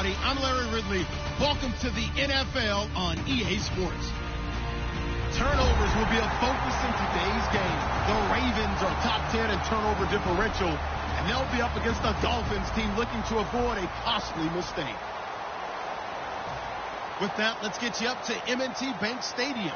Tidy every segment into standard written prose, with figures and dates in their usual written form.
everybody. I'm Larry Ridley. Welcome to the NFL on EA Sports. Turnovers will be a focus in today's game. The Ravens are top 10 in turnover differential, and they'll be up against the Dolphins team looking to avoid a costly mistake. With that, let's get you up to M&T Bank Stadium.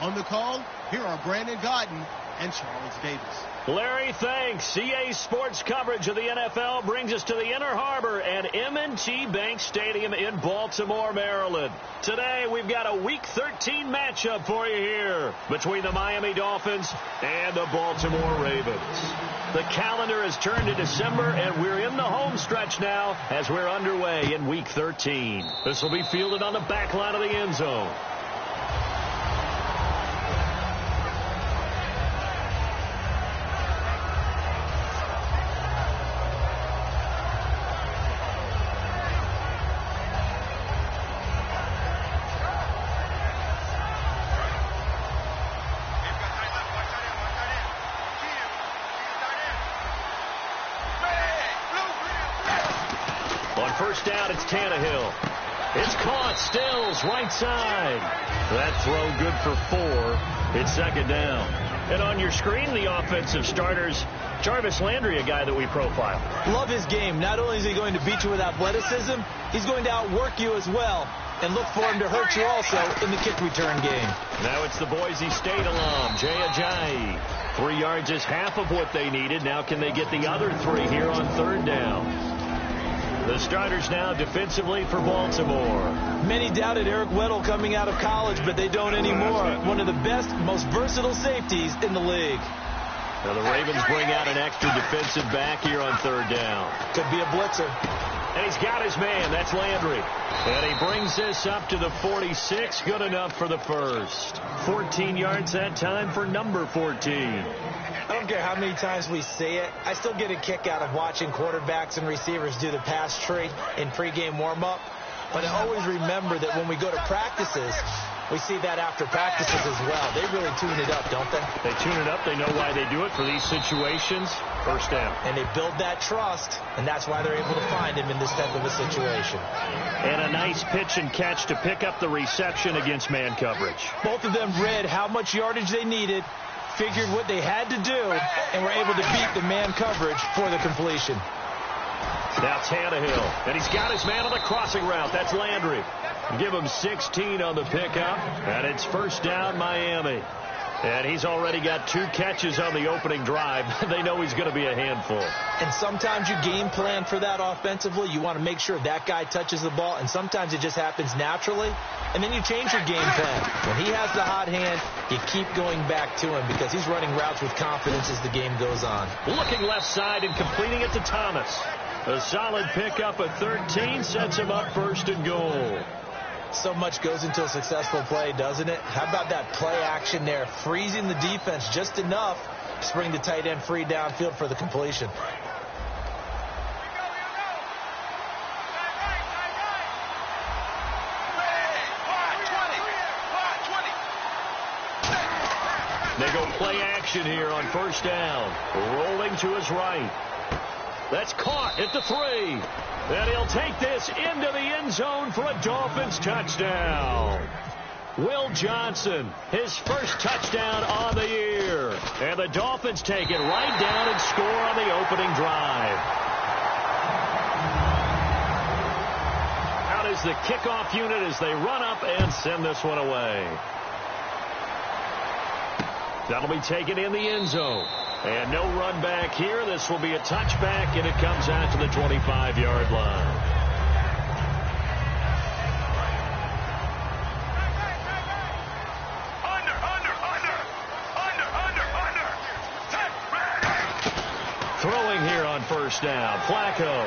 On the call, here are Brandon Godden and Charles Davis. Larry, thanks. EA Sports coverage of the NFL brings us to the Inner Harbor at M&T Bank Stadium in Baltimore, Maryland. Today, we've got a Week 13 matchup for you here between the Miami Dolphins and the Baltimore Ravens. The calendar has turned to December, and we're in the home stretch now as we're underway in Week 13. This will be fielded on the back line of the end zone. First down, it's Tannehill. It's caught. Stills, right side. That throw good for 4. It's second down. And on your screen, the offensive starters, Jarvis Landry, a guy that we profile. Love his game. Not only is he going to beat you with athleticism, he's going to outwork you as well. And look for him to hurt you also in the kick return game. Now it's the Boise State alum, Jay Ajayi. 3 yards is half of what they needed. Now can they get the other 3 here on third down? The starters now defensively for Baltimore. Many doubted Eric Weddle coming out of college, but they don't anymore. One of the best, most versatile safeties in the league. Now the Ravens bring out an extra defensive back here on third down. Could be a blitzer. And he's got his man. That's Landry. And he brings this up to the 46. Good enough for the first. 14 yards that time for number 14. I don't care how many times we say it. I still get a kick out of watching quarterbacks and receivers do the pass tree in pregame warm-up. But I always remember that when we go to practices, we see that after practices as well. They really tune it up, don't they? They tune it up. They know why they do it for these situations. First down. And they build that trust, and that's why they're able to find him in this type of a situation. And a nice pitch and catch to pick up the reception against man coverage. Both of them read how much yardage they needed, figured what they had to do, and were able to beat the man coverage for the completion. Now Tannehill, and he's got his man on the crossing route. That's Landry. Give him 16 on the pickup, and it's first down Miami. And he's already got 2 catches on the opening drive. They know he's going to be a handful. And sometimes you game plan for that offensively. You want to make sure that guy touches the ball, and sometimes it just happens naturally. And then you change your game plan. When he has the hot hand, you keep going back to him because he's running routes with confidence as the game goes on. Looking left side and completing it to Thomas. A solid pickup at 13 sets him up first and goal. So much goes into a successful play, doesn't it? How about that play action there, freezing the defense just enough to bring the tight end free downfield for the completion. They go play action here on first down. Rolling to his right. That's caught at the 3. And he'll take this into the end zone for a Dolphins touchdown. Will Johnson, his first touchdown on the year. And the Dolphins take it right down and score on the opening drive. Out is the kickoff unit as they run up and send this one away. That'll be taken in the end zone. And no run back here. This will be a touchback, and it comes out to the 25-yard line. Throwing here on first down. Flacco.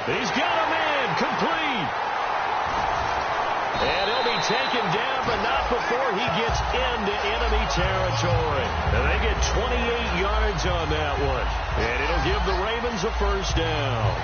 He's got a man. Complete. And he'll be taken down, but not before he gets into enemy territory. And they get 28 yards on that one. And it'll give the Ravens a first down.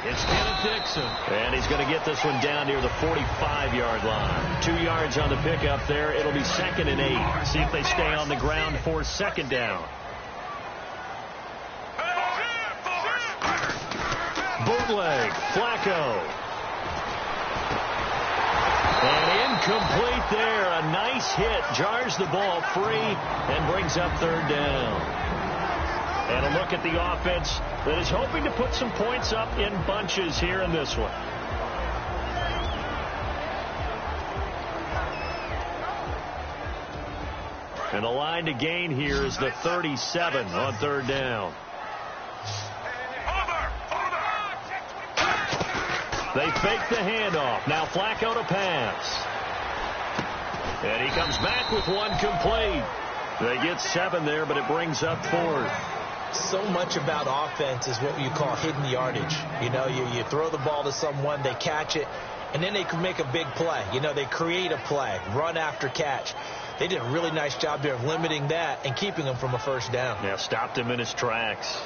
It's Kenneth Dixon. And he's going to get this one down near the 45-yard line. 2 yards on the pickup there. It'll be 2nd and 8. See if they stay on the ground for 2nd down. Bootleg. Flacco. And incomplete there. A nice hit. Jars the ball free and brings up 3rd down. And a look at the offense that is hoping to put some points up in bunches here in this one. And the line to gain here is the 37 on 3rd down. They fake the handoff. Now Flacco to pass. And he comes back with one complete. They get 7 there, but it brings up 4th. So much about offense is what you call hidden yardage. You know, you throw the ball to someone, they catch it, and then they can make a big play. You know, they create a play, run after catch. They did a really nice job there of limiting that and keeping him from a 1st down. Yeah, stopped him in his tracks.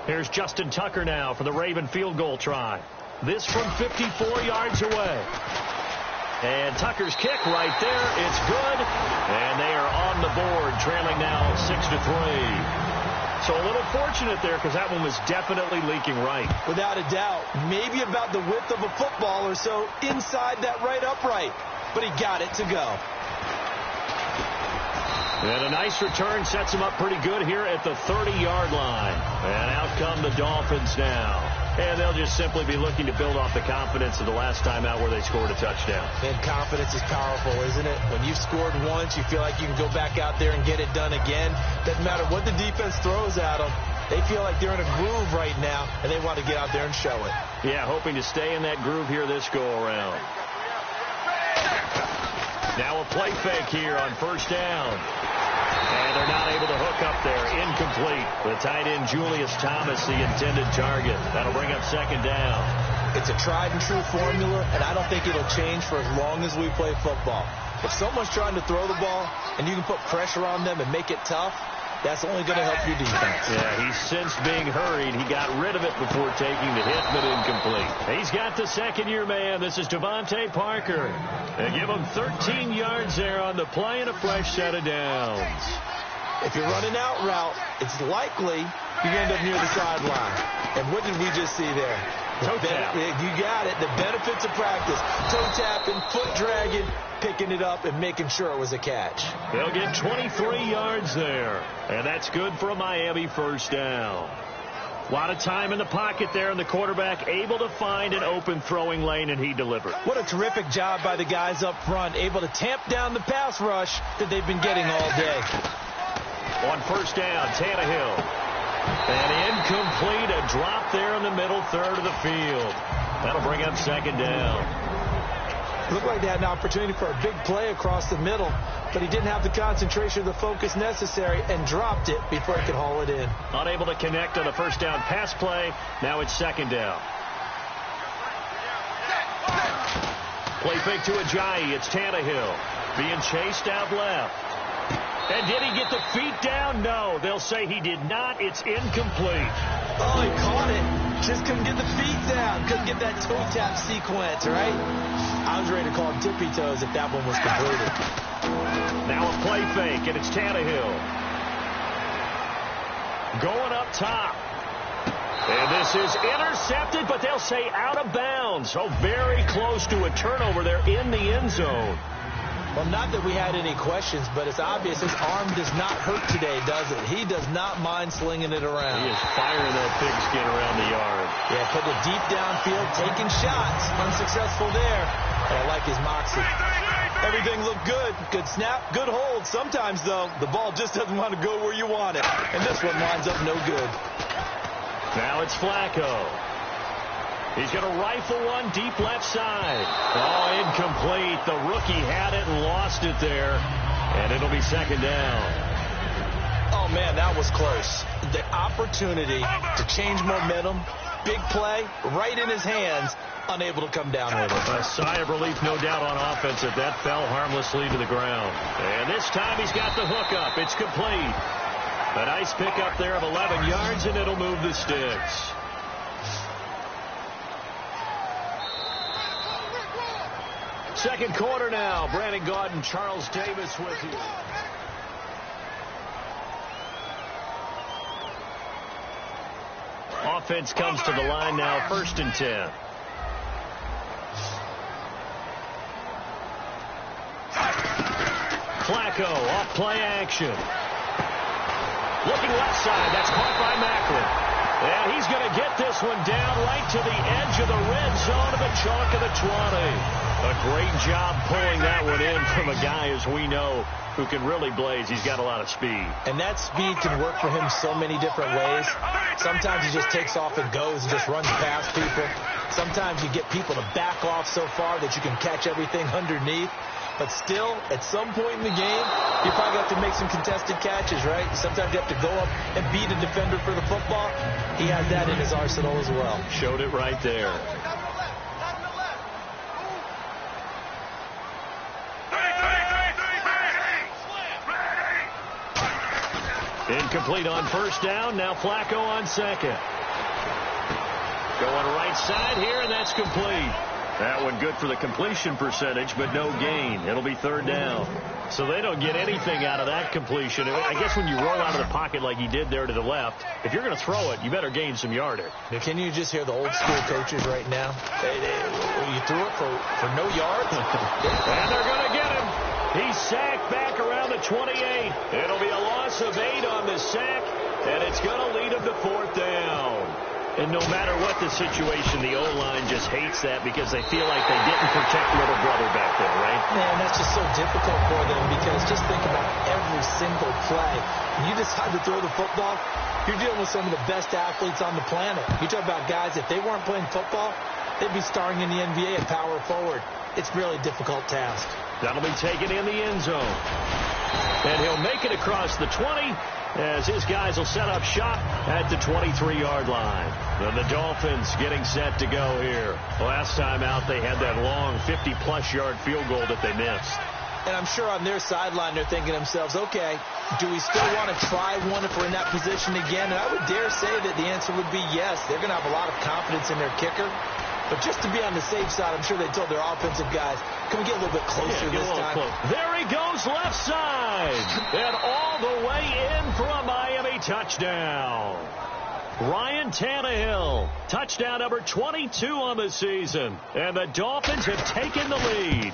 Here's Justin Tucker now for the Raven field goal try. This from 54 yards away. And Tucker's kick right there. It's good. And they are on the board, trailing now 6-3. So a little fortunate there because that one was definitely leaking right. Without a doubt. Maybe about the width of a football or so inside that right upright. But he got it to go. And a nice return sets him up pretty good here at the 30-yard line. And out come the Dolphins now. And they'll just simply be looking to build off the confidence of the last time out where they scored a touchdown. And confidence is powerful, isn't it? When you've scored once, you feel like you can go back out there and get it done again. Doesn't matter what the defense throws at them. They feel like they're in a groove right now, and they want to get out there and show it. Yeah, hoping to stay in that groove here this go-around. Now a play fake here on 1st down. And they're not able to hook up there. Incomplete. The tight end, Julius Thomas, the intended target. That'll bring up 2nd down. It's a tried and true formula, and I don't think it'll change for as long as we play football. If someone's trying to throw the ball and you can put pressure on them and make it tough, that's only going to help your defense. Yeah, he's since being hurried. He got rid of it before taking the hit, but incomplete. He's got the 2nd-year man. This is Devontae Parker. They give him 13 yards there on the play and a fresh set of downs. If you're running out route, it's likely you end up near the sideline. And what did we just see there? Toe tap. You got it. The benefits of practice. Toe tapping, foot dragging, picking it up, and making sure it was a catch. They'll get 23 yards there. And that's good for a Miami 1st down. A lot of time in the pocket there, and the quarterback able to find an open throwing lane, and he delivered. What a terrific job by the guys up front, able to tamp down the pass rush that they've been getting all day. On 1st down, Tannehill. And incomplete, a drop there in the middle 3rd of the field. That'll bring up 2nd down. Looked like they had an opportunity for a big play across the middle, but he didn't have the concentration or the focus necessary and dropped it before he could haul it in. Unable to connect on a 1st down pass play. Now it's 2nd down. Play fake to Ajayi. It's Tannehill being chased out left. And did he get the feet down? No. They'll say he did not. It's incomplete. Oh, he caught it. Just couldn't get the feet down. Couldn't get that toe tap sequence, right? I was ready to call him tippy toes if that one was completed. Now a play fake, and it's Tannehill. Going up top. And this is intercepted, but they'll say out of bounds. So very close to a turnover there in the end zone. Well, not that we had any questions, but it's obvious his arm does not hurt today, does it? He does not mind slinging it around. He is firing that pigskin around the yard. Yeah, put it deep downfield, taking shots. Unsuccessful there. And I like his moxie. Everything looked good. Good snap, good hold. Sometimes, though, the ball just doesn't want to go where you want it. And this one winds up no good. Now it's Flacco. He's going to rifle one deep left side. Oh, incomplete. The rookie had it and lost it there. And it'll be 2nd down. Oh, man, that was close. The opportunity to change momentum, big play, right in his hands, unable to come down with it. A sigh of relief, no doubt, on offense if that fell harmlessly to the ground. And this time he's got the hook up. It's complete. A nice pickup there of 11 yards, and it'll move the sticks. Second quarter now. Brandon Gaudin, Charles Davis with you. Offense comes to the line now, 1st and 10. Flacco off play action. Looking left side. That's caught by Macklin. And he's going to get this one down right to the edge of the red zone of the chalk of the 20. A great job pulling that one in from a guy, as we know, who can really blaze. He's got a lot of speed. And that speed can work for him so many different ways. Sometimes he just takes off and goes and just runs past people. Sometimes you get people to back off so far that you can catch everything underneath. But still, at some point in the game, you probably have to make some contested catches, right? Sometimes you have to go up and beat a defender for the football. He has that in his arsenal as well. Showed it right there. Incomplete on 1st down. Now Flacco on 2nd. Going right side here, and that's complete. That one good for the completion percentage, but no gain. It'll be 3rd down. So they don't get anything out of that completion. I guess when you roll out of the pocket like he did there to the left, if you're going to throw it, you better gain some yardage. Can you just hear the old school coaches right now? You threw it for no yards? And they're going to get him. He's sacked back around the 28. It'll be a loss of 8 on the sack, and it's going to lead him to 4th down. And no matter what the situation, the O-line just hates that because they feel like they didn't protect little brother back there, right? Man, that's just so difficult for them because just think about every single play. When you decide to throw the football, you're dealing with some of the best athletes on the planet. You talk about guys, if they weren't playing football, they'd be starring in the NBA at power forward. It's really a difficult task. That'll be taken in the end zone. And he'll make it across the 20 as his guys will set up shop at the 23-yard line. And the Dolphins getting set to go here. Last time out, they had that long 50-plus yard field goal that they missed. And I'm sure on their sideline they're thinking to themselves, okay, do we still want to try one if we're in that position again? And I would dare say that the answer would be yes. They're going to have a lot of confidence in their kicker. But just to be on the safe side, I'm sure they told their offensive guys, can we get a little bit closer this time? There he goes left side. And all the way in for a Miami touchdown. Ryan Tannehill, touchdown number 22 on the season. And the Dolphins have taken the lead.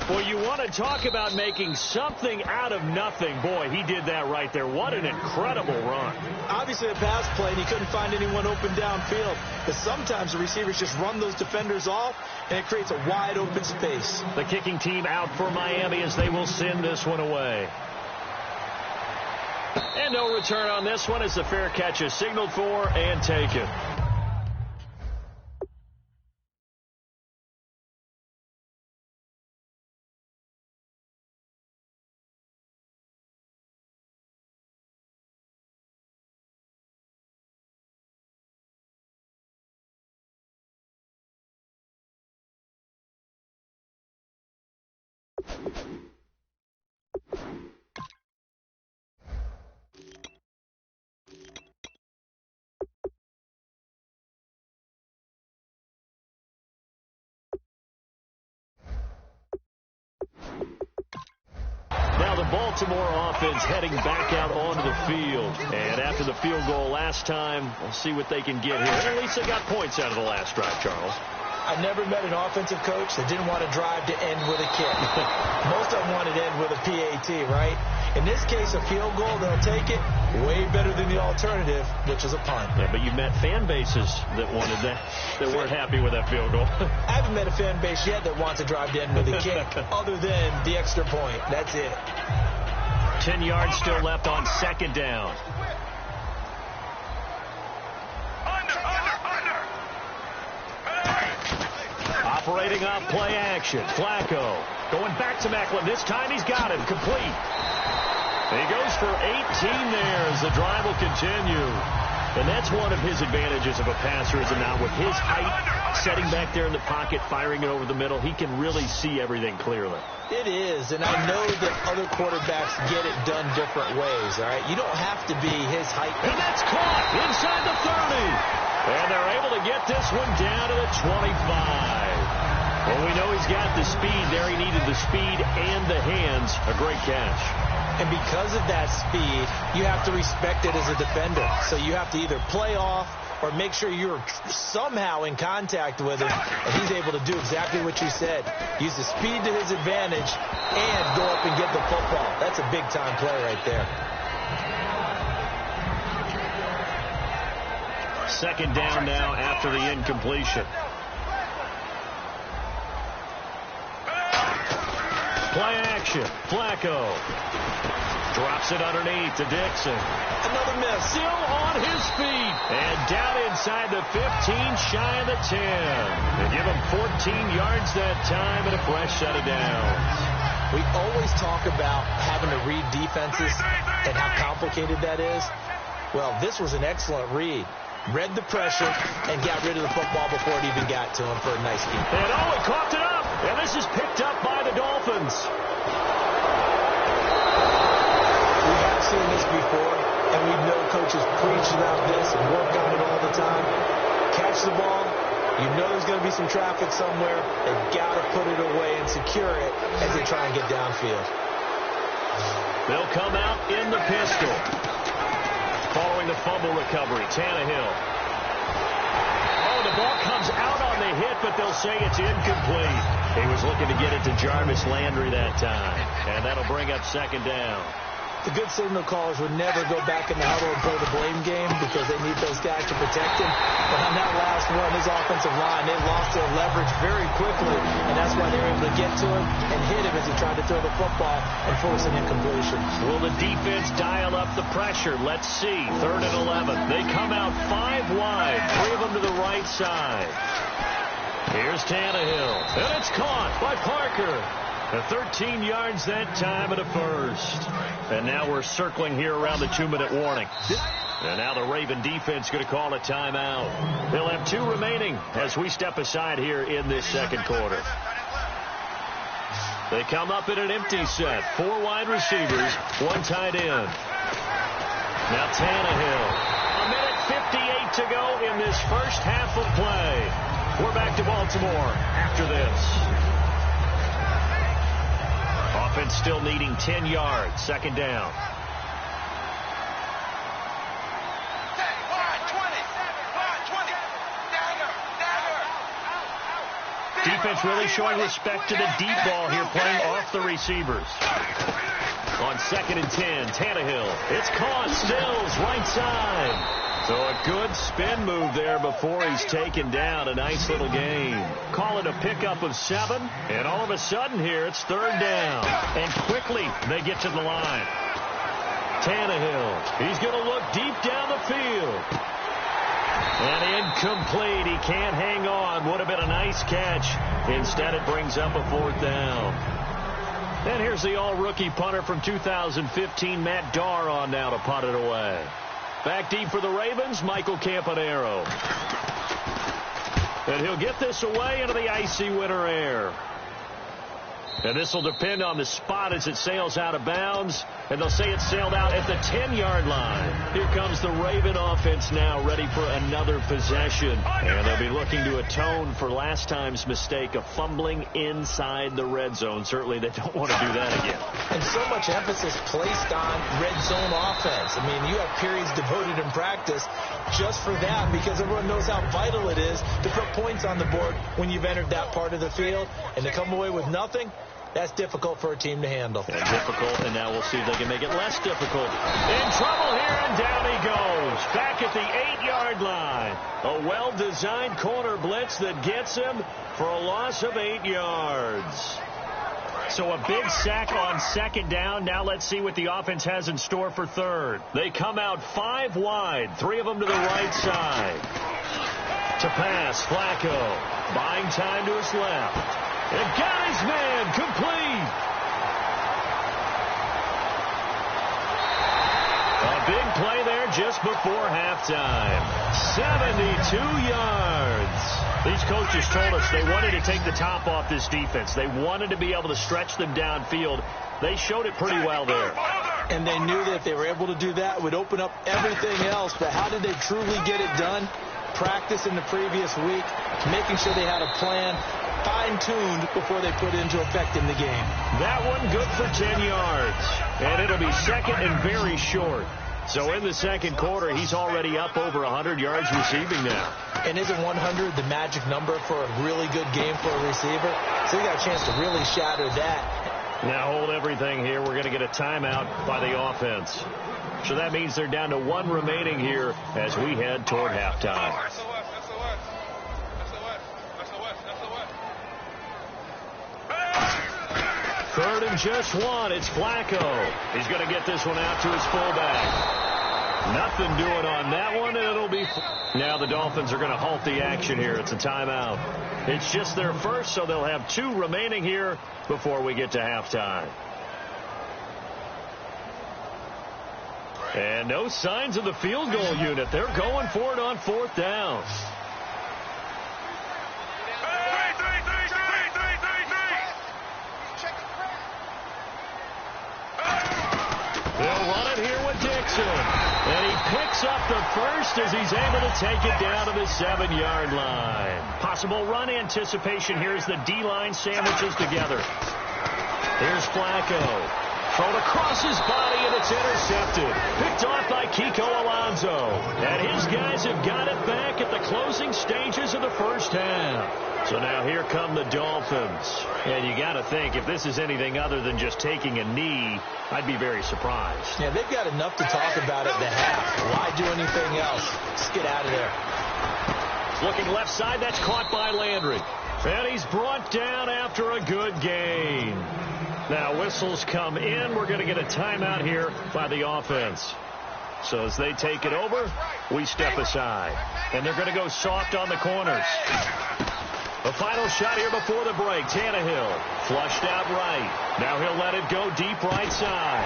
Well, you want to talk about making something out of nothing. Boy, he did that right there. What an incredible run. Obviously a pass play, and he couldn't find anyone open downfield. But sometimes the receivers just run those defenders off, and it creates a wide open space. The kicking team out for Miami as they will send this one away. And no return on this one as the fair catch is signaled for and taken. Now the Baltimore offense heading back out onto the field. And after the field goal last time, we'll see what they can get here. At least they got points out of the last drive, Charles. I never met an offensive coach that didn't want to drive to end with a kick. Most of them wanted to end with a PAT, right? In this case, a field goal, they'll take it. Way better than the alternative, which is a punt. Yeah, but you met fan bases that wanted that, that weren't happy with that field goal. I haven't met a fan base yet that wants to drive to end with a kick, other than the extra point. That's it. 10 yards still left on 2nd down. Operating off play action. Flacco going back to Macklin. This time he's got him. Complete. He goes for 18 there as the drive will continue. And that's one of his advantages of a passer, is it not? With his height, setting back there in the pocket, firing it over the middle, he can really see everything clearly. It is, and I know that other quarterbacks get it done different ways, all right? You don't have to be his height. And that's caught inside the 30. And they're able to get this one down to the 25. Well, we know he's got the speed there. He needed the speed and the hands. A great catch. And because of that speed, you have to respect it as a defender. So you have to either play off or make sure you're somehow in contact with him. And he's able to do exactly what you said. Use the speed to his advantage and go up and get the football. That's a big-time play right there. Second down now after the incompletion. Play action. Flacco drops it underneath to Dixon. Another miss. Still on his feet. And down inside the 15, shy of the 10. They give him 14 yards that time and a fresh set of downs. We always talk about having to read defenses and how complicated that is. Well, this was an excellent read. Read the pressure and got rid of the football before it even got to him for a nice game. And he coughed it up. And this is picked up by the Dolphins. We have seen this before, and we know coaches preach about this and work on it all the time. Catch the ball. You know there's going to be some traffic somewhere. They've got to put it away and secure it as they try and get downfield. They'll come out in the pistol. Following the fumble recovery, Tannehill. Oh, the ball comes out on the hit, but they'll say it's incomplete. He was looking to get it to Jarvis Landry that time, and that'll bring up second down. The good signal callers would never go back in the huddle and play the blame game because they need those guys to protect him. But on that last one, his offensive line, they lost their leverage very quickly, and that's why they were able to get to him and hit him as he tried to throw the football and force an incompletion. Will the defense dial up the pressure? Let's see. 3rd and 11. They come out 5 wide, 3 of them to the right side. Here's Tannehill, and it's caught by Parker. 13 yards that time and a first. And now we're circling here around the 2-minute warning. And now the Raven defense going to call a timeout. They'll have 2 remaining as we step aside here in this second quarter. They come up in an empty set. 4 wide receivers, 1 tight end. Now Tannehill. 1:58 to go in this first half of play. We're back to Baltimore after this. Offense still needing 10 yards. Second down. Defense really showing respect to the deep ball here, playing off the receivers. On 2nd and 10, Tannehill. It's caught. Stills, right side. So a good spin move there before he's taken down. A nice little gain. Call it a pickup of 7. And all of a sudden here, it's 3rd down. And quickly, they get to the line. Tannehill. He's going to look deep down the field. And incomplete. He can't hang on. Would have been a nice catch. Instead, it brings up a 4th down. And here's the all-rookie punter from 2015, Matt Darr, on now to punt it away. Back deep for the Ravens, Michael Campanaro. And he'll get this away into the icy winter air. And this will depend on the spot as it sails out of bounds. And they'll say it sailed out at the 10-yard line. Here comes the Raven offense now, ready for another possession. And they'll be looking to atone for last time's mistake of fumbling inside the red zone. Certainly they don't want to do that again. And so much emphasis placed on red zone offense. I mean, you have periods devoted in practice just for that because everyone knows how vital it is to put points on the board when you've entered that part of the field. And to come away with nothing, that's difficult for a team to handle. And difficult, and now we'll see if they can make it less difficult. In trouble here, and down he goes. Back at the 8-yard line. A well-designed corner blitz that gets him for a loss of 8 yards. So a big sack on 2nd down. Now let's see what the offense has in store for 3rd. They come out 5 wide, 3 of them to the right side. To pass, Flacco. Buying time to his left. And got his man complete. A big play there just before halftime. 72 yards. These coaches told us they wanted to take the top off this defense. They wanted to be able to stretch them downfield. They showed it pretty well there. And they knew that if they were able to do that, it would open up everything else. But how did they truly get it done? Practice in the previous week, making sure they had a plan, fine-tuned before they put it into effect in the game. That one good for 10 yards. And it'll be second and very short. So in the second quarter, he's already up over 100 yards receiving now. And isn't 100 the magic number for a really good game for a receiver? So he got a chance to really shatter that. Now hold everything here. We're going to get a timeout by the offense. So that means they're down to one remaining here as we head toward halftime. Third and just one. It's Flacco. He's going to get this one out to his fullback. Nothing doing on that one, and it'll be... Now the Dolphins are going to halt the action here. It's a timeout. It's just their first, so they'll have two remaining here before we get to halftime. And no signs of the field goal unit. They're going for it on fourth down. They'll run it here with Dixon. And he picks up the first as he's able to take it down to the 7-yard line. Possible run anticipation here as the D-line sandwiches together. Here's Flacco. Thrown across his body, and it's intercepted. Picked off by Kiko Alonso. And his guys have got it back at the closing stages of the first half. So now here come the Dolphins. And you got to think, if this is anything other than just taking a knee, I'd be very surprised. Yeah, they've got enough to talk about at the half. Why do anything else? Just get out of there. Looking left side, that's caught by Landry. And he's brought down after a good gain. Now whistles come in. We're going to get a timeout here by the offense. So as they take it over, we step aside. And they're going to go soft on the corners. A final shot here before the break. Tannehill flushed out right. Now he'll let it go deep right side.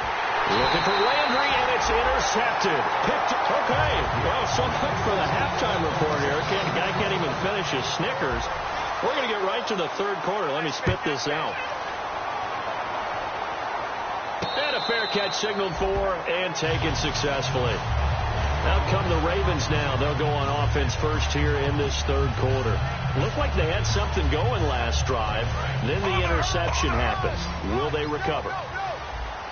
Looking for Landry, and it's intercepted. Okay. Well, so much for the halftime report here. The guy can't even finish his Snickers. We're going to get right to the third quarter. Let me spit this out. And a fair catch signaled for and taken successfully. Out come the Ravens now. They'll go on offense first here in this third quarter. Looked like they had something going last drive. Then the interception happens. Will they recover?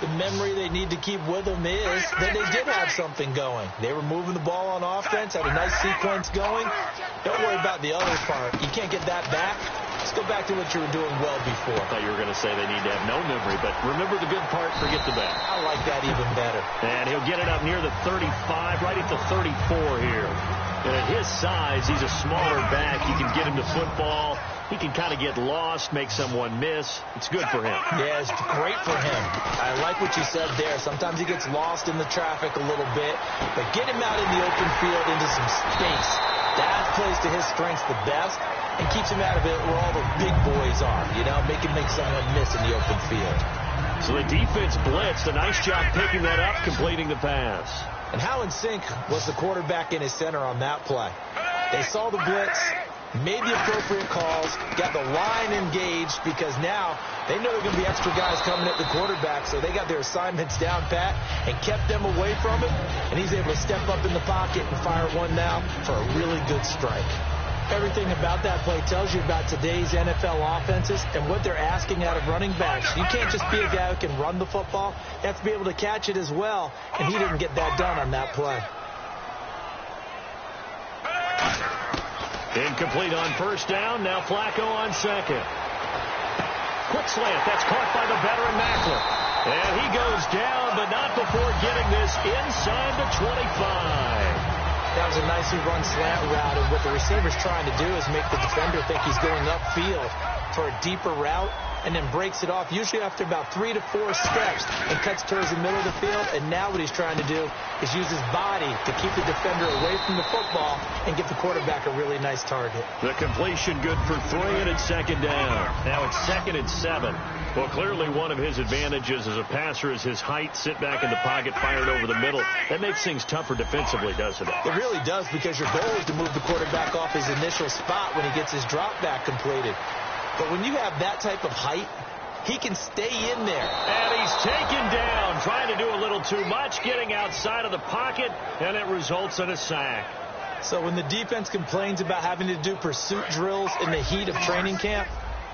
The memory they need to keep with them is that they did have something going. They were moving the ball on offense, had a nice sequence going. Don't worry about the other part. You can't get that back. Let's go back to what you were doing well before. I thought you were going to say they need to have no memory, but remember the good part, forget the bad. I like that even better. And he'll get it up near the 35, right at the 34 here. And at his size, he's a smaller back. You can get him to football. He can kind of get lost, make someone miss. It's good for him. Yeah, it's great for him. I like what you said there. Sometimes he gets lost in the traffic a little bit, but get him out in the open field into some space. That plays to his strengths the best and keeps him out of it where all the big boys are, you know, make someone miss in the open field. So the defense blitzed. A nice job picking that up, completing the pass. And how in sync was the quarterback in his center on that play? They saw the blitz, made the appropriate calls, got the line engaged because now they know there are going to be extra guys coming at the quarterback, so they got their assignments down pat and kept them away from him, and he's able to step up in the pocket and fire one now for a really good strike. Everything about that play tells you about today's NFL offenses and what they're asking out of running backs. You can't just be a guy who can run the football. You have to be able to catch it as well, and he didn't get that done on that play. Incomplete on first down. Now Flacco on second. Quick slant. That's caught by the veteran Macklin. And he goes down, but not before getting this inside the 25. That was a nicely run slant route, and what the receiver's trying to do is make the defender think he's going upfield for a deeper route and then breaks it off, usually after about 3 to 4 steps, and cuts towards the middle of the field. And now what he's trying to do is use his body to keep the defender away from the football and give the quarterback a really nice target. The completion good for 3, and it's second down. Now it's 2nd and 7. Well, clearly one of his advantages as a passer is his height. Sit back in the pocket, fired over the middle. That makes things tougher defensively, doesn't it? It really does, because your goal is to move the quarterback off his initial spot when he gets his drop back completed. But when you have that type of height, he can stay in there. And he's taken down, trying to do a little too much, getting outside of the pocket, and it results in a sack. So when the defense complains about having to do pursuit drills in the heat of training camp,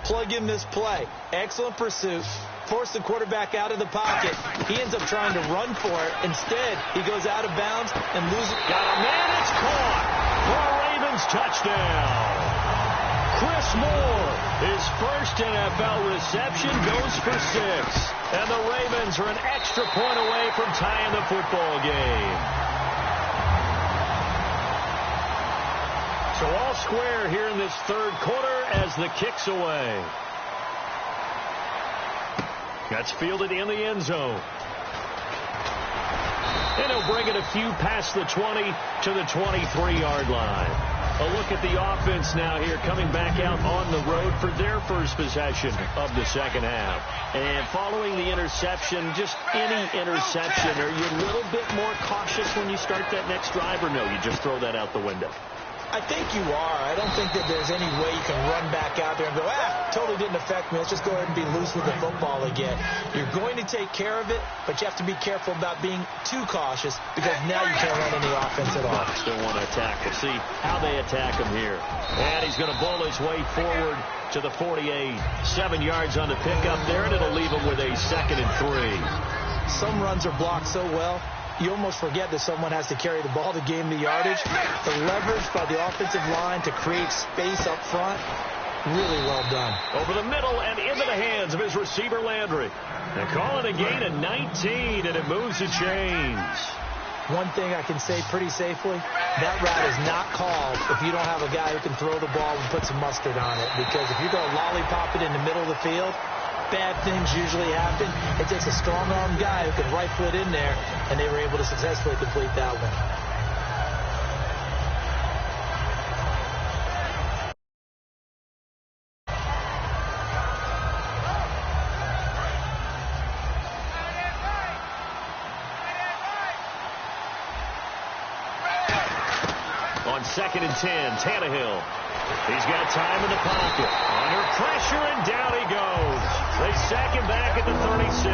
plug in this play. Excellent pursuit. Force the quarterback out of the pocket. He ends up trying to run for it. Instead, he goes out of bounds and loses. Got a man, it's caught for a Ravens touchdown. Chris Moore, his first NFL reception, goes for 6. And the Ravens are an extra point away from tying the football game. So all square here in this third quarter as the kick's away. That's fielded in the end zone. And he'll bring it a few past the 20 to the 23-yard line. A look at the offense now here, coming back out on the road for their first possession of the second half. And following the interception, just any interception, are you a little bit more cautious when you start that next drive, or no, you just throw that out the window? I think you are. I don't think that there's any way you can run back out there and go, totally didn't affect me. Let's just go ahead and be loose with the football again. You're going to take care of it, but you have to be careful about being too cautious, because now you can't run any offense at all. Still want to attack. We'll see how they attack him here. And he's going to bowl his way forward to the 48. 7 yards on the pickup there, and it'll leave him with a 2nd and 3. Some runs are blocked so well, you almost forget that someone has to carry the ball to gain the yardage. The leverage by the offensive line to create space up front, really well done. Over the middle and into the hands of his receiver, Landry. They call it a gain of 19, and it moves the chains. One thing I can say pretty safely, that route is not called if you don't have a guy who can throw the ball and put some mustard on it. Because if you're going to lollipop it in the middle of the field, bad things usually happen. It takes a strong-arm guy who can rifle it in there, and they were able to successfully complete that one. On 2nd and 10, Tannehill. He's got time in the pocket. Under pressure, and down he goes. They sack him back at the 36.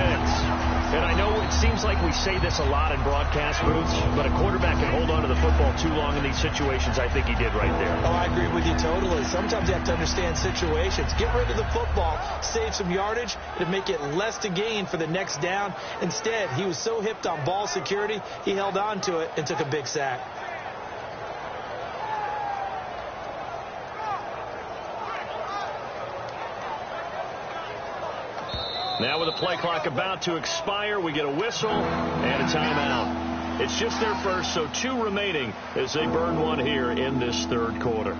And I know it seems like we say this a lot in broadcast booths, but a quarterback can hold on to the football too long in these situations. I think he did right there. Oh, I agree with you totally. Sometimes you have to understand situations. Get rid of the football, save some yardage, to make it less to gain for the next down. Instead, he was so hipped on ball security, he held on to it and took a big sack. Now with the play clock about to expire, we get a whistle and a timeout. It's just their first, so 2 remaining as they burn one here in this third quarter.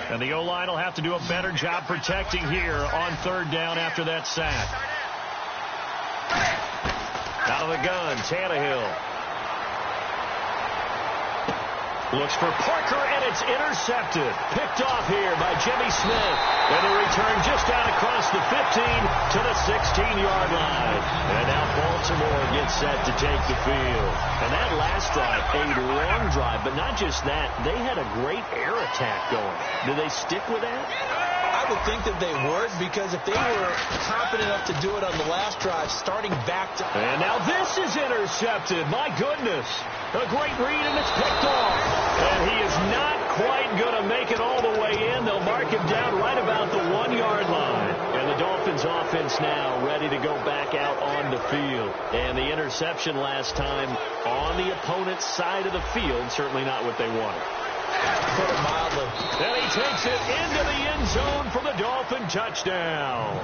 And the O-line will have to do a better job protecting here on 3rd down after that sack. Out of the gun, Tannehill. Looks for Parker, and it's intercepted. Picked off here by Jimmy Smith. And the return just out across the 15 to the 16-yard line. And now Baltimore gets set to take the field. And that last drive, a long drive, but not just that. They had a great air attack going. Do they stick with that? I would think that they would, because if they were confident enough to do it on the last drive, starting back to... And now this is intercepted. My goodness. A great read, and it's picked off. And he is not quite going to make it all the way in. They'll mark him down right about the 1-yard line. And the Dolphins offense now ready to go back out on the field. And the interception last time on the opponent's side of the field, certainly not what they wanted. Put it mildly. And he takes it into the end zone for the Dolphin touchdown.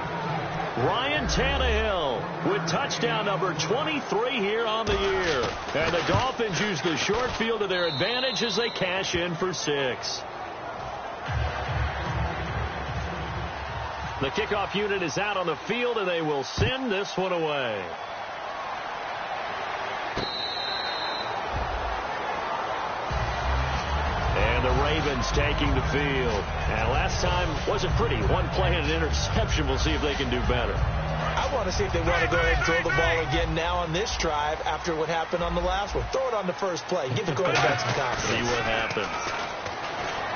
Ryan Tannehill with touchdown number 23 here on the year. And the Dolphins use the short field to their advantage as they cash in for 6. The kickoff unit is out on the field, and they will send this one away. And the Ravens taking the field. And last time wasn't pretty. One play and an interception. We'll see if they can do better. I want to see if they want to go ahead and throw the ball again now on this drive after what happened on the last one. Throw it on the first play. Give the quarterback some confidence. See what happens.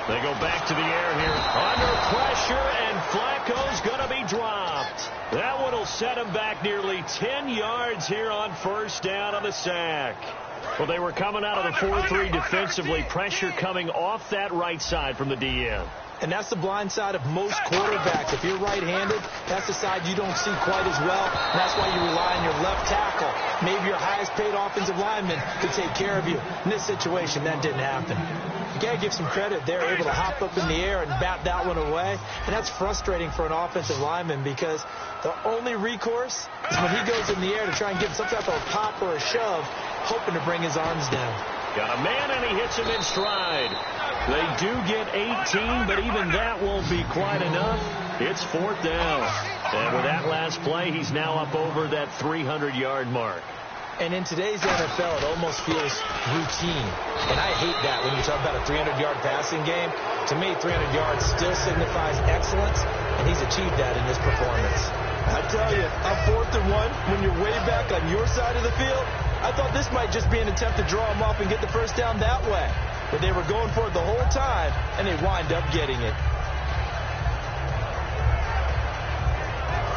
They go back to the air here. Under pressure, and Flacco's going to be dropped. That one will set him back nearly 10 yards here on first down on the sack. Well, they were coming out of the 4-3 defensively. Pressure coming off that right side from the DN. And that's the blind side of most quarterbacks. If you're right-handed, that's the side you don't see quite as well. And that's why you rely on your left tackle. Maybe your highest-paid offensive lineman to take care of you. In this situation, that didn't happen. You got to give some credit. They're able to hop up in the air and bat that one away. And that's frustrating for an offensive lineman because the only recourse is when he goes in the air to try and give some type of a pop or a shove, hoping to bring his arms down. Got a man, and he hits him in stride. They do get 18, but even that won't be quite enough. It's fourth down. And with that last play, he's now up over that 300-yard mark. And in today's NFL, it almost feels routine. And I hate that when you talk about a 300-yard passing game. To me, 300 yards still signifies excellence, and he's achieved that in this performance. I tell you, on 4th and 1, when you're way back on your side of the field, I thought this might just be an attempt to draw him off and get the first down that way. But they were going for it the whole time, and they wind up getting it.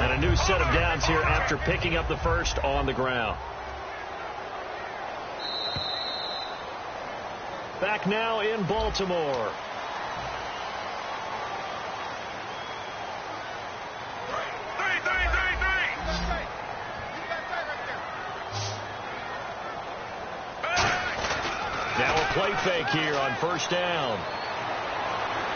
And a new set of downs here after picking up the first on the ground. Back now in Baltimore. Now a play fake here on first down.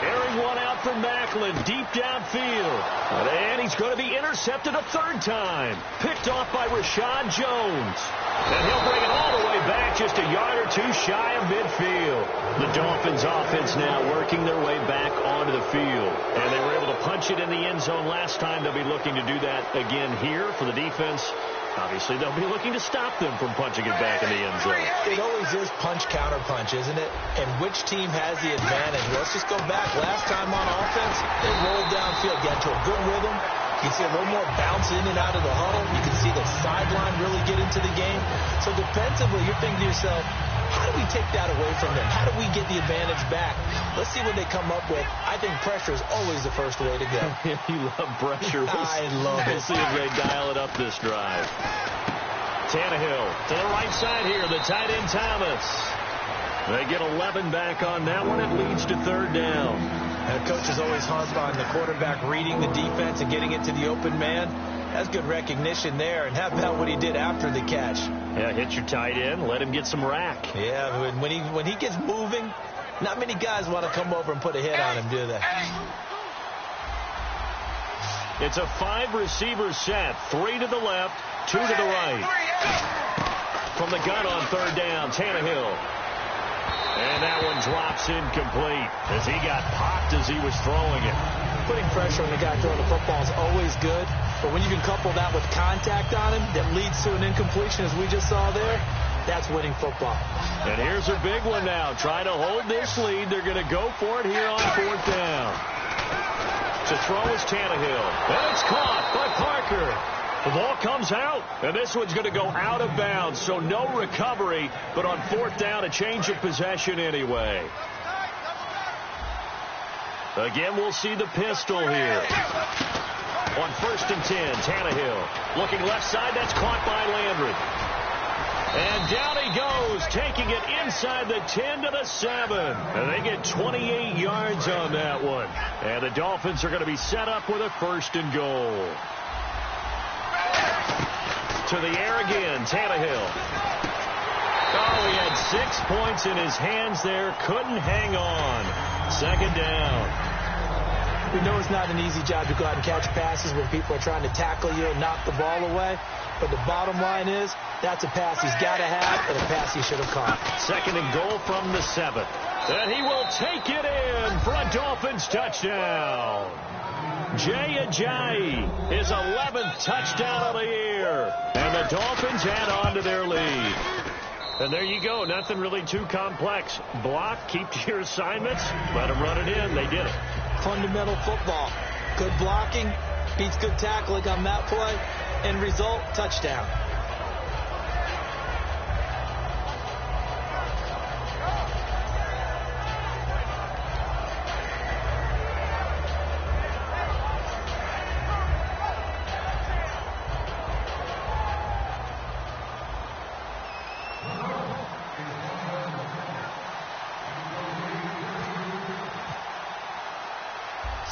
Airing one out for Macklin, deep downfield. And he's going to be intercepted a third time. Picked off by Rashad Jones. And he'll bring it all the way back just a yard or two shy of midfield. The Dolphins offense now working their way back onto the field. And they were able to punch it in the end zone last time. They'll be looking to do that again here for the defense. Obviously, they'll be looking to stop them from punching it back in the end zone. It always is punch-counter-punch, isn't it? And which team has the advantage? Let's just go back. Last time on offense, they rolled downfield, got to a good rhythm. You can see a little more bounce in and out of the huddle. You can see the sideline really get into the game. So defensively, you're thinking to yourself, how do we take that away from them? How do we get the advantage back? Let's see what they come up with. I think pressure is always the first way to go. You love pressure. I love it. We'll see if they dial it up this drive. Tannehill to the right side here. The tight end Thomas. They get 11 back on that one. It leads to third down. And coach is always hung on the quarterback reading the defense and getting it to the open man. That's good recognition there. And how about what he did after the catch? Yeah, hit your tight end. Let him get some rack. Yeah, when he gets moving, not many guys want to come over and put a hit on him, do they? It's a 5-receiver set. 3 to the left, 2 to the right. From the gun on third down, Tannehill. And that one drops incomplete as he got popped as he was throwing it. Putting pressure on the guy throwing the football is always good. But when you can couple that with contact on him that leads to an incompletion, as we just saw there, that's winning football. And here's a big one now. Trying to hold this lead. They're going to go for it here on fourth down. To throw is Tannehill. And it's caught by Parker. The ball comes out, and this one's going to go out of bounds, so no recovery, but on fourth down, a change of possession anyway. Again, we'll see the pistol here. On 1st and 10, Tannehill looking left side. That's caught by Landry. And down he goes, taking it inside the 10 to the 7. And they get 28 yards on that one. And the Dolphins are going to be set up with a 1st and goal. To the air again, Tannehill. Oh, he had 6 points in his hands there. Couldn't hang on. 2nd down. We know it's not an easy job to go out and catch passes when people are trying to tackle you and knock the ball away. But the bottom line is, that's a pass he's got to have and a pass he should have caught. 2nd and goal from the 7th. And he will take it in for a Dolphins touchdown. Jay Ajayi, his 11th touchdown of the year. And the Dolphins add on to their lead. And there you go. Nothing really too complex. Block, keep to your assignments, let them run it in. They did it. Fundamental football. Good blocking beats good tackling on that play. End result, touchdown.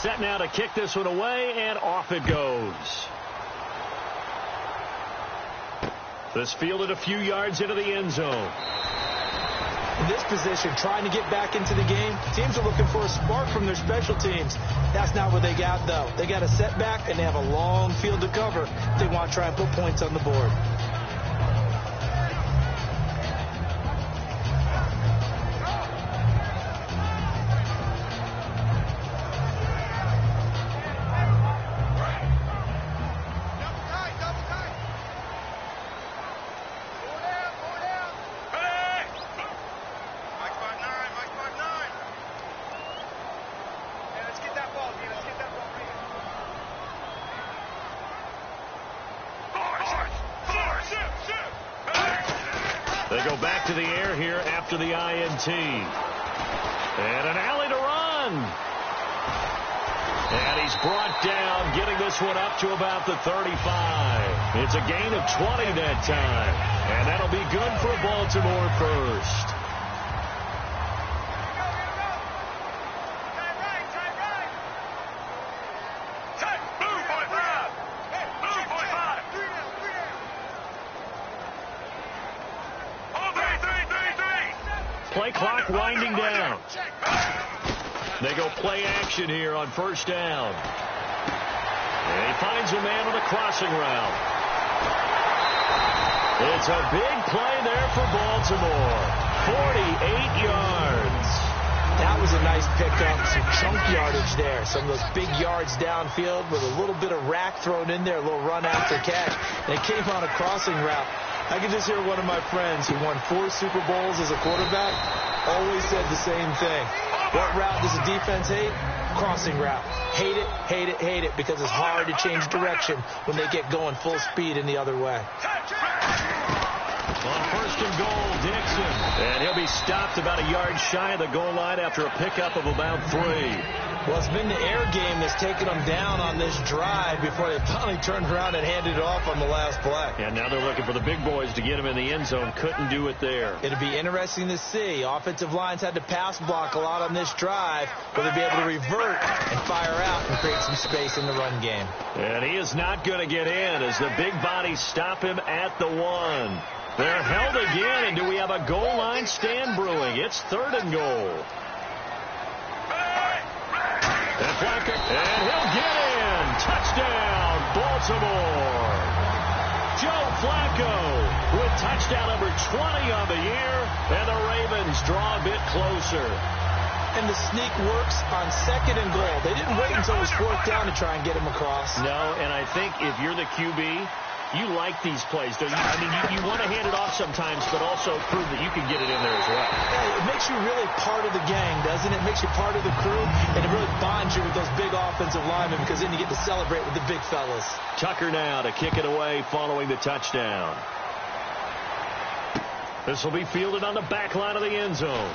Set now to kick this one away, and off it goes. This fielded a few yards into the end zone. In this position, trying to get back into the game, teams are looking for a spark from their special teams. That's not what they got, though. They got a setback, and they have a long field to cover if they want to try and put points on the board. They go back to the air here after the INT. And an alley to run. And he's brought down, getting this one up to about the 35. It's a gain of 20 that time. And that'll be good for Baltimore first. Play clock winding down. They go play action here on first down. And he finds a man on a crossing route. It's a big play there for Baltimore. 48 yards. That was a nice pickup. Some chunk yardage there. Some of those big yards downfield with a little bit of rack thrown in there, a little run after catch. They came on a crossing route. I can just hear one of my friends who won 4 Super Bowls as a quarterback always said the same thing. What route does the defense hate? Crossing route. Hate it, hate it, hate it, because it's hard to change direction when they get going full speed in the other way. On first and goal, Dixon. And he'll be stopped about a yard shy of the goal line after a pickup of about 3. Well, it's been the air game that's taken them down on this drive before they finally turned around and handed it off on the last play. And now they're looking for the big boys to get him in the end zone. Couldn't do it there. It'll be interesting to see. Offensive lines had to pass block a lot on this drive. Will they be able to revert and fire out and create some space in the run game? And he is not going to get in as the big bodies stop him at the 1. They're held again, and do we have a goal line stand brewing? It's 3rd and goal. And he'll get in. Touchdown, Baltimore. Joe Flacco with touchdown number 20 on the year, and the Ravens draw a bit closer. And the sneak works on 2nd and goal. They didn't wait until it was 4th down to try and get him across. No, and I think if you're the QB, you like these plays, don't you? I mean, you want to hand it off sometimes, but also prove that you can get it in there as well. Yeah, it makes you really part of the gang, doesn't it? It makes you part of the crew, and it really bonds you with those big offensive linemen, because then you get to celebrate with the big fellas. Tucker now to kick it away following the touchdown. This will be fielded on the back line of the end zone.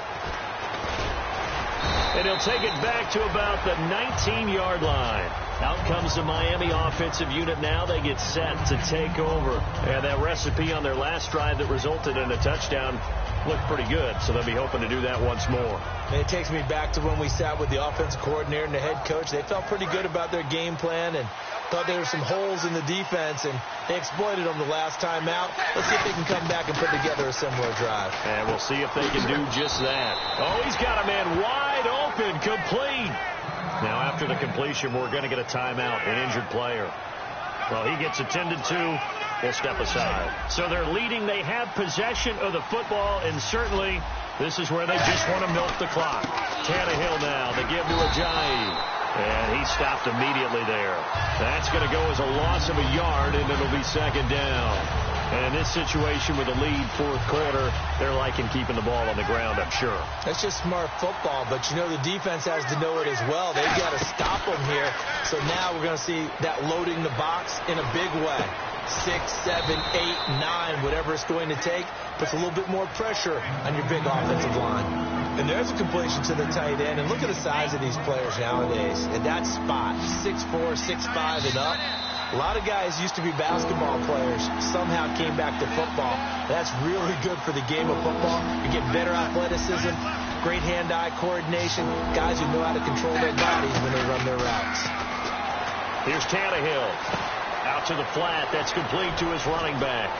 And he'll take it back to about the 19-yard line. Out comes the Miami offensive unit now. They get set to take over. And that recipe on their last drive that resulted in a touchdown looked pretty good, so they'll be hoping to do that once more. And it takes me back to when we sat with the offensive coordinator and the head coach. They felt pretty good about their game plan and thought there were some holes in the defense, and they exploited them the last time out. Let's see if they can come back and put together a similar drive. And we'll see if they can do just that. Oh, he's got a man wide open, complete. Now, after the completion, we're going to get a timeout, an injured player. Well, he gets attended to. We'll step aside. So they're leading. They have possession of the football, and certainly this is where they just want to milk the clock. Tannehill now. They give to Ajayi. And he stopped immediately there. That's going to go as a loss of a yard, and it'll be 2nd down. And in this situation with a lead fourth quarter, they're liking keeping the ball on the ground, I'm sure. That's just smart football, but you know the defense has to know it as well. They've got to stop them here. So now we're going to see that loading the box in a big way. 6, 7, 8, 9, whatever it's going to take, puts a little bit more pressure on your big offensive line. And there's a completion to the tight end. And look at the size of these players nowadays. At that spot, 6'4", 6'5", and up. A lot of guys used to be basketball players, somehow came back to football. That's really good for the game of football. You get better athleticism, great hand-eye coordination, guys who know how to control their bodies when they run their routes. Here's Tannehill. Out to the flat. That's complete to his running back.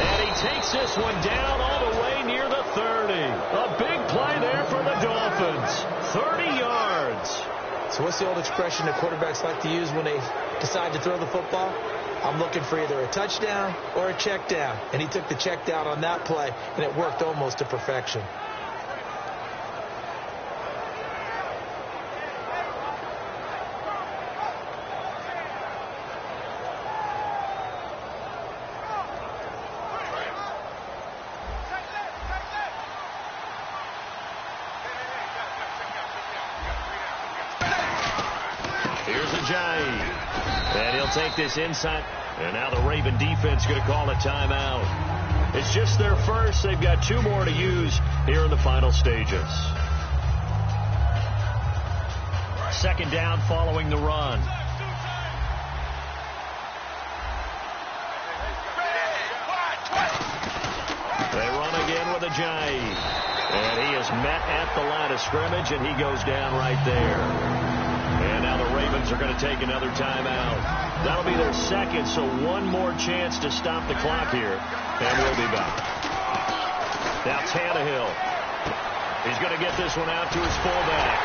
And he takes this one down all the way near the 30. A big play there for the Dolphins. 30 yards. So what's the old expression that quarterbacks like to use when they decide to throw the football? I'm looking for either a touchdown or a check down. And he took the check down on that play, and it worked almost to perfection. And he'll take this inside. And now the Raven defense going to call a timeout. It's just their first. They've got 2 more to use here in the final stages. Second down following the run. They run again with Ajayi. And he is met at the line of scrimmage, and he goes down right there. And now the Ravens are going to take another timeout. That'll be their second, so one more chance to stop the clock here. And we'll be back. Now Tannehill. He's going to get this one out to his fullback.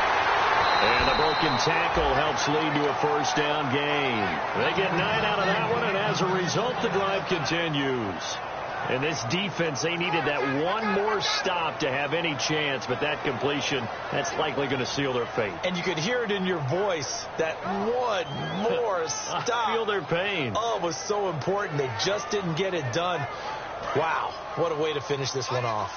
And the broken tackle helps lead to a first down gain. They get 9 out of that one, and as a result, the drive continues. And this defense, they needed that one more stop to have any chance, but that completion, that's likely going to seal their fate. And you could hear it in your voice, that one more stop. I feel their pain. Oh, it was so important. They just didn't get it done. Wow, what a way to finish this one off.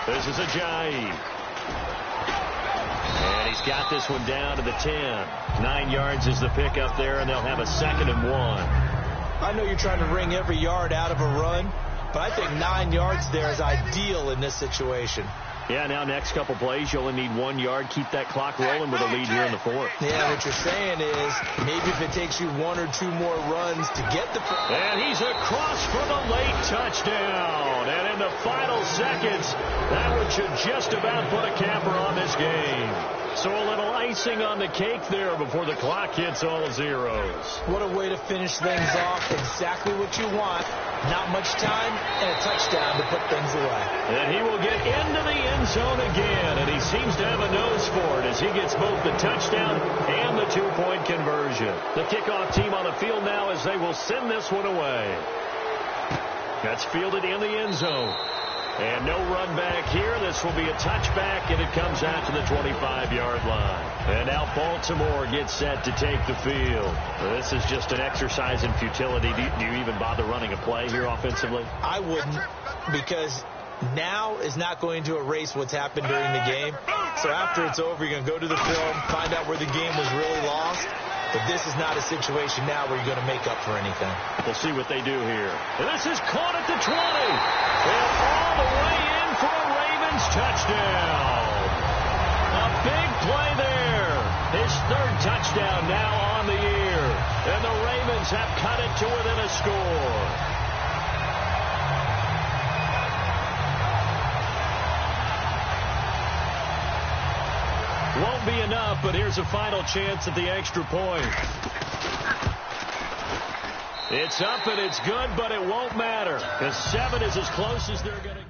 This is Ajayi. And he's got this one down to the 10. 9 yards is the pickup there, and they'll have a 2nd and 1. I know you're trying to wring every yard out of a run, but I think 9 yards there is ideal in this situation. Yeah, now next couple plays, you only need 1 yard. Keep that clock rolling with a lead here in the 4th. Yeah, what you're saying is maybe if it takes you 1 or 2 more runs to get the... And he's across for the late touchdown. And in the final seconds, that one should just about put a capper on this game. So a little icing on the cake there before the clock hits all zeros. What a way to finish things off. Exactly what you want. Not much time and a touchdown to put things away. And he will get into the end zone again, and he seems to have a nose for it as he gets both the touchdown and the 2-point conversion. The kickoff team on the field now as they will send this one away. That's fielded in the end zone. And no run back here. This will be a touchback, and it comes out to the 25-yard line. And now Baltimore gets set to take the field. This is just an exercise in futility. Do you even bother running a play here offensively? I wouldn't, because now is not going to erase what's happened during the game. So after it's over, you're going to go to the film, find out where the game was really lost. But this is not a situation now where you're going to make up for anything. We'll see what they do here. And this is caught at the 20. And all the way in for a Ravens touchdown. A big play there. His 3rd touchdown now on the year. And the Ravens have cut it to within a score. Won't be enough, but here's a final chance at the extra point. It's up and it's good, but it won't matter because 7 is as close as they're going to get.